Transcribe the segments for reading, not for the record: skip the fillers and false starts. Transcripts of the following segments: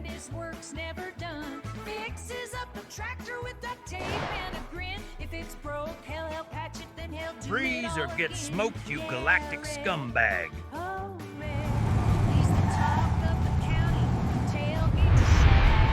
his work's never done. Fixes up the tractor with that tape and a grin. If it's broke, hell, he'll patch it, then he'll do it Freeze or all get again. smoked, you galactic scumbag. Oh, Red, he's the talk of the county. Tailgate to shack.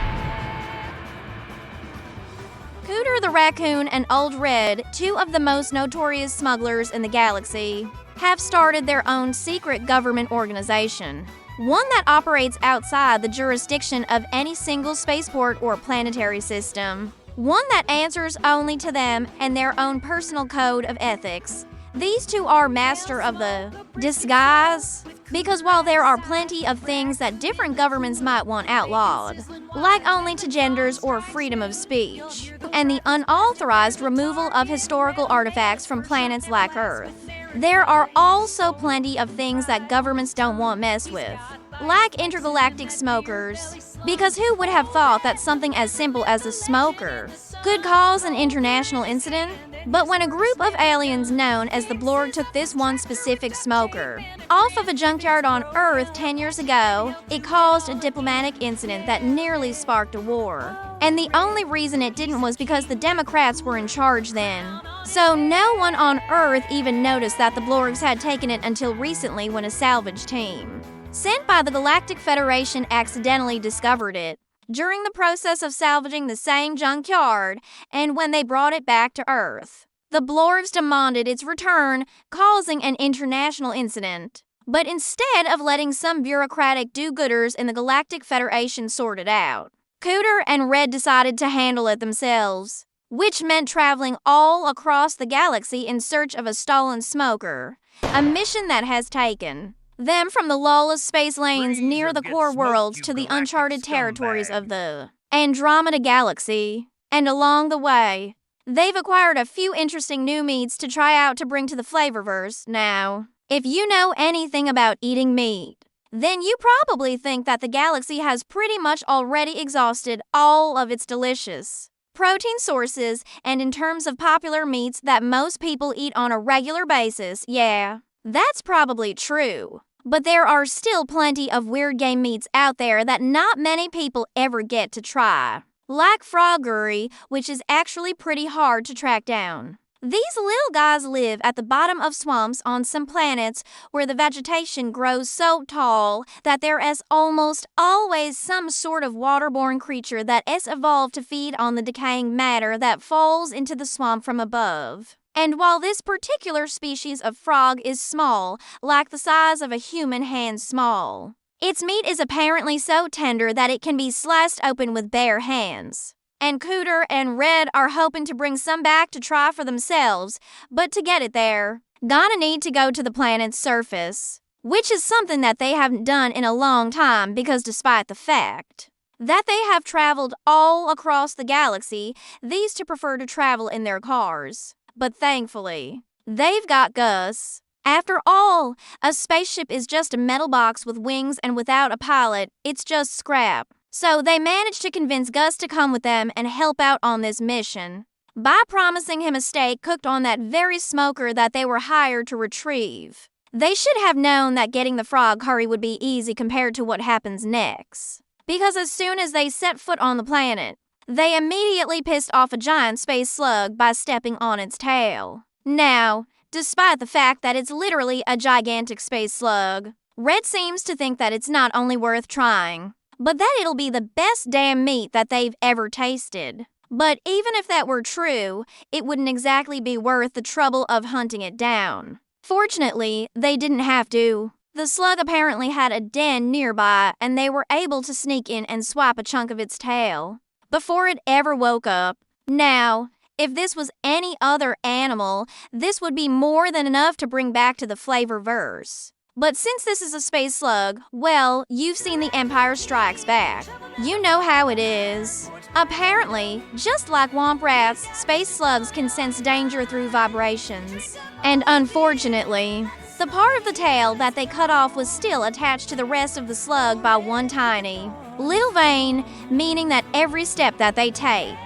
Cooter the raccoon and Old Red, two of the most notorious smugglers in the galaxy, have started their own secret government organization. One that operates outside the jurisdiction of any single spaceport or planetary system. One that answers only to them and their own personal code of ethics. These two are master of the disguise, because while there are plenty of things that different governments might want outlawed, like only to genders or freedom of speech, and the unauthorized removal of historical artifacts from planets like Earth, there are also plenty of things that governments don't want messed with, like intergalactic smokers, because who would have thought that something as simple as a smoker could cause an international incident? But when a group of aliens known as the Blorg took this one specific smoker off of a junkyard on Earth 10 years ago, it caused a diplomatic incident that nearly sparked a war. And the only reason it didn't was because the Democrats were in charge then. So no one on Earth even noticed that the Blorgs had taken it until recently when a salvage team sent by the Galactic Federation accidentally discovered it during the process of salvaging the same junkyard, and when they brought it back to Earth, the Blorgs demanded its return, causing an international incident. But instead of letting some bureaucratic do-gooders in the Galactic Federation sort it out, Cooter and Red decided to handle it themselves, which meant traveling all across the galaxy in search of a stolen smoker, a mission that has taken them from the lawless space lanes near the core worlds to the uncharted territories of the Andromeda Galaxy. And along the way, they've acquired a few interesting new meats to try out to bring to the Flavorverse. Now, if you know anything about eating meat, then you probably think that the galaxy has pretty much already exhausted all of its delicious protein sources, and in terms of popular meats that most people eat on a regular basis, yeah, that's probably true. But there are still plenty of weird game meats out there that not many people ever get to try, like froggery, which is actually pretty hard to track down. These little guys live at the bottom of swamps on some planets where the vegetation grows so tall that there is almost always some sort of waterborne creature that has evolved to feed on the decaying matter that falls into the swamp from above. And while this particular species of frog is small, like the size of a human hand small, its meat is apparently so tender that it can be sliced open with bare hands. And Cooter and Red are hoping to bring some back to try for themselves, but to get it there, gonna need to go to the planet's surface, which is something that they haven't done in a long time because despite the fact that they have traveled all across the galaxy, these two prefer to travel in their cars. But thankfully, they've got Gus. After all, a spaceship is just a metal box with wings, and without a pilot, it's just scrap. So they managed to convince Gus to come with them and help out on this mission by promising him a steak cooked on that very smoker that they were hired to retrieve. They should have known that getting the frog curry would be easy compared to what happens next, because as soon as they set foot on the planet, they immediately pissed off a giant space slug by stepping on its tail. Now, despite the fact that it's literally a gigantic space slug, Red seems to think that it's not only worth trying, but that it'll be the best damn meat that they've ever tasted. But even if that were true, it wouldn't exactly be worth the trouble of hunting it down. Fortunately, they didn't have to. The slug apparently had a den nearby, and they were able to sneak in and swipe a chunk of its tail before it ever woke up. Now, if this was any other animal, this would be more than enough to bring back to the Flavorverse. But since this is a space slug, well, you've seen The Empire Strikes Back. You know how it is. Apparently, just like womp rats, space slugs can sense danger through vibrations. And unfortunately, the part of the tail that they cut off was still attached to the rest of the slug by one tiny little vein, meaning that every step that they take,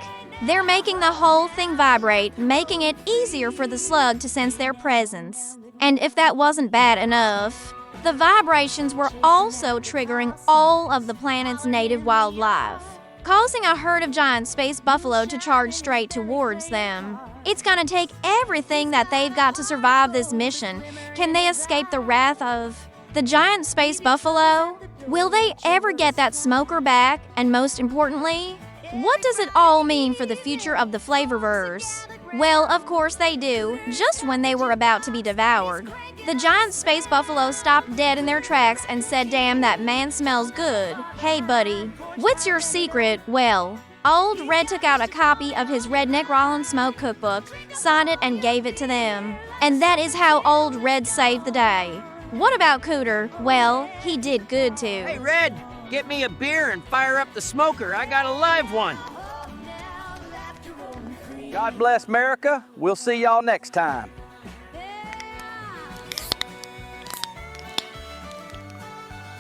they're making the whole thing vibrate, making it easier for the slug to sense their presence. And if that wasn't bad enough, The vibrations were also triggering all of the planet's native wildlife, causing a herd of giant space buffalo to charge straight towards them. It's gonna take everything that they've got to survive this mission. Can they escape the wrath of the giant space buffalo? Will they ever get that smoker back? And most importantly, what does it all mean for the future of the Flavorverse? Well, of course they do, just when they were about to be devoured. The giant space buffalo stopped dead in their tracks and said, "Damn, that man smells good. Hey, buddy, what's your secret?" Well, Old Red took out a copy of his Redneck Rollin' Smoke cookbook, signed it, and gave it to them. And that is how Old Red saved the day. What about Cooter? Well, he did good too. Hey, Red, get me a beer and fire up the smoker. I got a live one. God bless America. We'll see y'all next time.